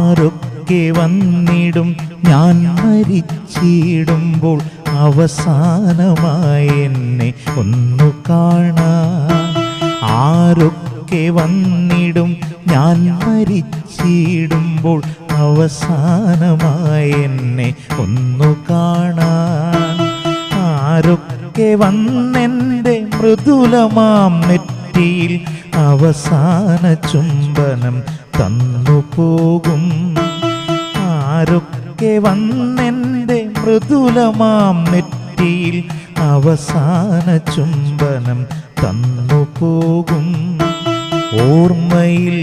ആരൊക്കെ വന്നിടും ഞാൻ മരിച്ചിടുമ്പോൾ അവസാനമായി എന്നെ ഒന്നു കാണാൻ. ആരൊക്കെ വന്നിടും ഞാൻ മരിച്ചിടുമ്പോൾ അവസാനമായി എന്നെ ഒന്നു കാണാൻ. ആരൊക്കെ വന്നെൻ്റെ മൃദുലമാം നെറ്റിയിൽ അവസാന ചുംബനം തന്നു പോകും. ആരൊക്കെ വന്നെൻ്റെ മൃദുലമാം നെറ്റിയിൽ അവസാന ചുംബനം തന്നു പോകും. ഓർമ്മയിൽ